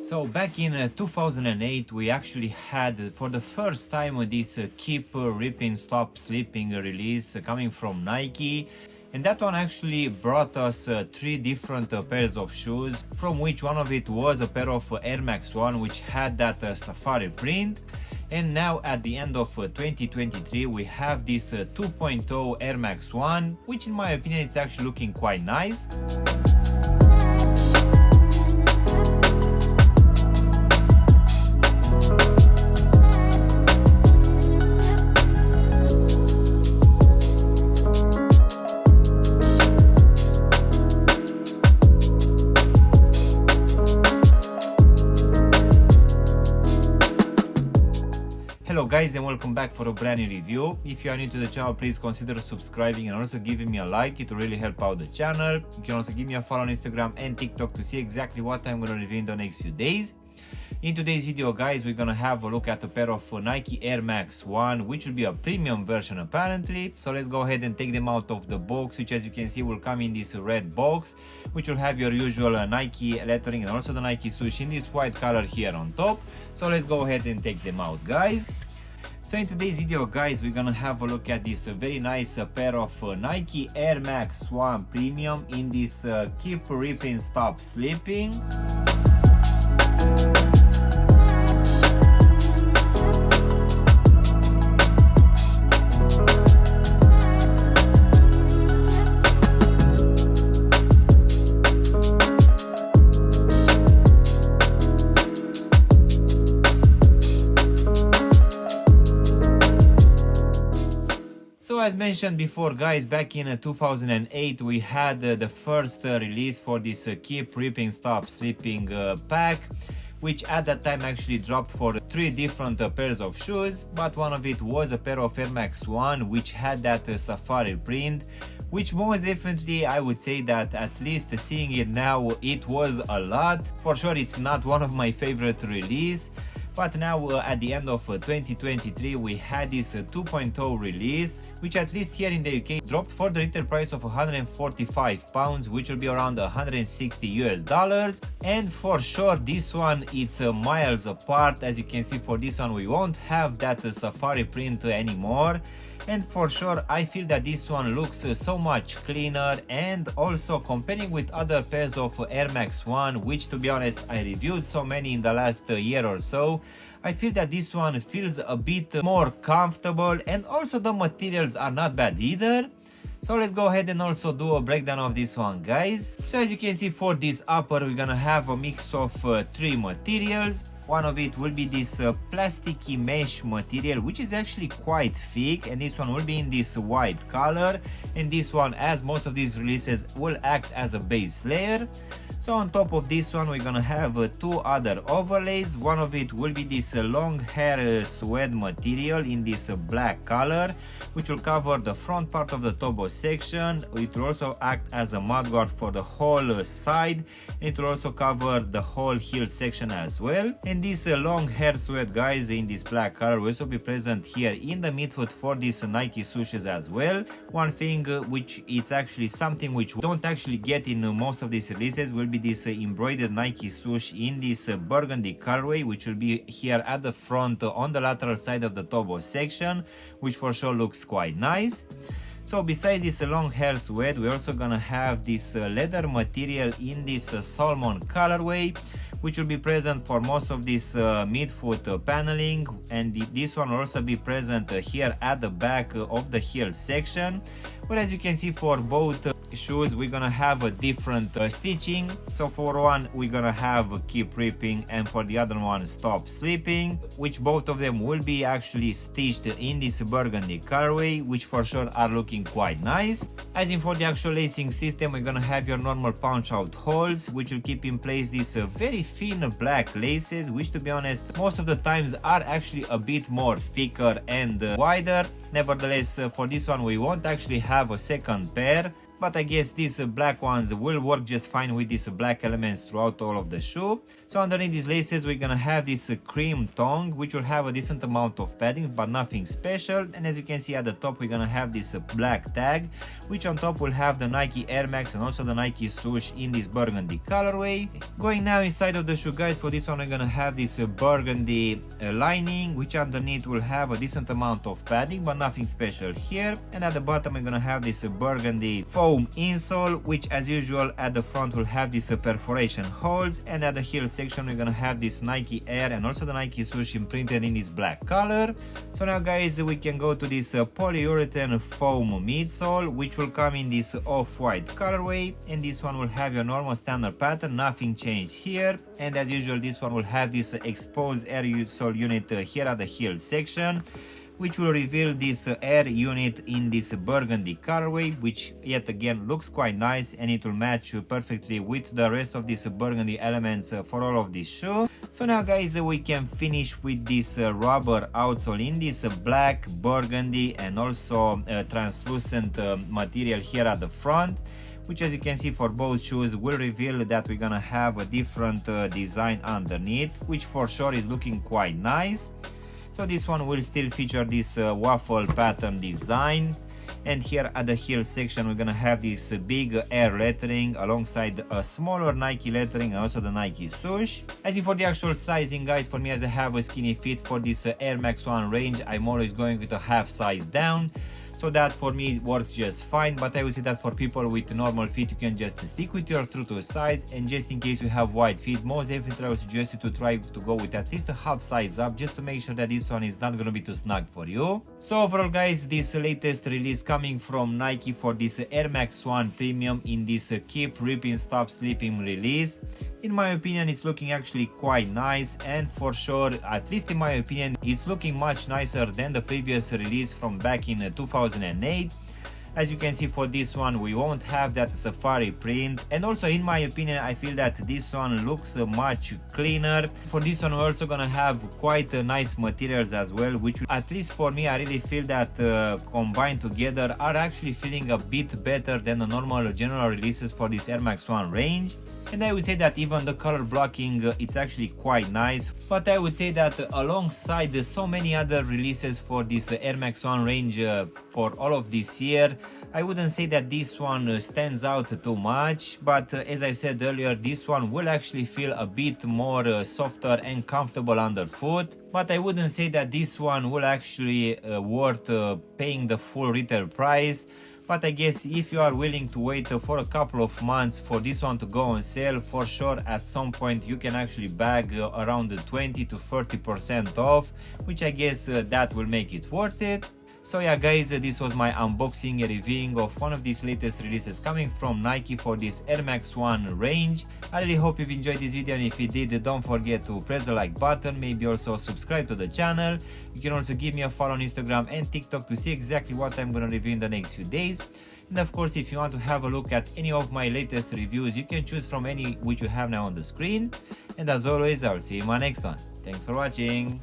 So back in 2008 we actually had for the first time this Keep Rippin Stop Slipping release coming from Nike, and that one actually brought us three different pairs of shoes, from which one of it was a pair of Air Max 1 which had that safari print. And now at the end of 2023 we have this 2.0 Air Max 1, which in my opinion it's actually looking quite nice. Hello guys, and welcome back for a brand new review. If you are new to the channel, please consider subscribing and also giving me a like. It will really help out the channel. You can also give me a follow on Instagram and TikTok to see exactly what I'm going to review in the next few days. In today's video guys, we're gonna have a look at a pair of Nike Air Max 1, which will be a premium version apparently. So let's go ahead and take them out of the box, which as you can see will come in this red box, which will have your usual Nike lettering and also the Nike swoosh in this white color here on top. So let's go ahead and take them out guys. So in today's video guys, we're gonna have a look at this very nice pair of Nike Air Max 1 Premium in this Keep Rippin Stop Slipping. So as mentioned before guys, back in 2008 we had the first release for this Keep Rippin Stop Slipping pack, which at that time actually dropped for three different pairs of shoes, but one of it was a pair of Air Max 1 which had that safari print, which most definitely I would say that at least seeing it now it was a lot. For sure it's not one of my favorite release. But now at the end of 2023 we had this 2.0 release, which at least here in the UK dropped for the retail price of £145, which will be around $160 US. And for sure this one it's miles apart. As you can see, for this one we won't have that safari print anymore. And for sure I feel that this one looks so much cleaner, and also comparing with other pairs of Air Max 1, which to be honest I reviewed so many in the last year or so, I feel that this one feels a bit more comfortable, and also the materials are not bad either. So let's go ahead and also do a breakdown of this one guys. So as you can see, for this upper we're gonna have a mix of three materials. One of it will be this plasticky mesh material, which is actually quite thick, and this one will be in this white color, and this one, as most of these releases, will act as a base layer. So on top of this one we're gonna have two other overlays. One of it will be this long hair suede material in this black color, which will cover the front part of the tobo section. It will also act as a mudguard for the whole side. It will also cover the whole heel section as well. And this long hair suede guys in this black color will also be present here in the midfoot for these Nike swooshes as well. One thing which it's actually something which we don't actually get in most of these releases will be this embroidered Nike swoosh in this burgundy colorway, which will be here at the front on the lateral side of the tobo section, which for sure looks quite nice. So besides this long hair suede, we're also gonna have this leather material in this salmon colorway, which will be present for most of this midfoot paneling, and this one will also be present here at the back of the heel section. But as you can see, for both shoes we're gonna have a different stitching. So for one we're gonna have Keep Ripping, and for the other one Stop Slipping, which both of them will be actually stitched in this burgundy colorway, which for sure are looking quite nice. As in for the actual lacing system, we're gonna have your normal punch out holes, which will keep in place these very thin black laces, which to be honest most of the times are actually a bit more thicker and wider. Nevertheless, for this one we won't actually have a second pair. but I guess these black ones will work just fine with these black elements throughout all of the shoe. So underneath these laces we're gonna have this cream tongue, which will have a decent amount of padding but nothing special. And as you can see at the top we're gonna have this black tag, which on top will have the Nike Air Max and also the Nike swoosh in this burgundy colorway. Going now inside of the shoe, guys, for this one we're gonna have this burgundy lining, which underneath will have a decent amount of padding but nothing special here. And at the bottom we're gonna have this burgundy foam insole, which as usual at the front will have these perforation holes, and at the heel section we're gonna have this Nike Air and also the Nike swoosh imprinted in this black color. So now, guys, we can go to this polyurethane foam midsole, which will come in this off-white colorway, and this one will have your normal standard pattern, nothing changed here. And as usual this one will have this exposed air sole unit here at the heel section, which will reveal this air unit in this burgundy colorway, which yet again looks quite nice, and it will match perfectly with the rest of these burgundy elements for all of this shoe. So now, guys, we can finish with this rubber outsole in this black, burgundy and also translucent material here at the front, which as you can see for both shoes will reveal that we're gonna have a different design underneath, which for sure is looking quite nice. So this one will still feature this waffle pattern design, and here at the heel section we're gonna have this big air lettering alongside a smaller Nike lettering and also the Nike swoosh. As for the actual sizing, guys, for me, as I have a skinny fit for this Air Max 1 range, I'm always going with a half size down. So that for me works just fine, but I would say that for people with normal feet you can just stick with your true to size, and just in case you have wide feet, most definitely I would suggest you to try to go with at least a half size up, just to make sure that this one is not gonna be too snug for you. So overall, guys, this latest release coming from Nike for this Air Max 1 Premium in this Keep Rippin Stop Slippin release, in my opinion it's looking actually quite nice, and for sure, at least in my opinion, it's looking much nicer than the previous release from back in 2008. As you can see, for this one we won't have that safari print, and also in my opinion I feel that this one looks much cleaner. For this one we're also gonna have quite nice materials as well, which at least for me I really feel that combined together are actually feeling a bit better than the normal general releases for this Air Max 1 range. And I would say that even the color blocking it's actually quite nice, but I would say that alongside so many other releases for this Air Max 1 range for all of this year, I wouldn't say that this one stands out too much, but as I said earlier, this one will actually feel a bit more softer and comfortable underfoot, but I wouldn't say that this one will actually worth paying the full retail price. But I guess if you are willing to wait for a couple of months for this one to go on sale, for sure at some point you can actually bag around 20 to 30% off, which I guess that will make it worth it. So yeah, guys, this was my unboxing and reviewing of one of these latest releases coming from Nike for this Air Max 1 range. I really hope you've enjoyed this video, and if you did, don't forget to press the like button, maybe also subscribe to the channel. You can also give me a follow on Instagram and TikTok to see exactly what I'm gonna review in the next few days. And of course, if you want to have a look at any of my latest reviews, you can choose from any which you have now on the screen. And as always, I'll see you in my next one. Thanks for watching.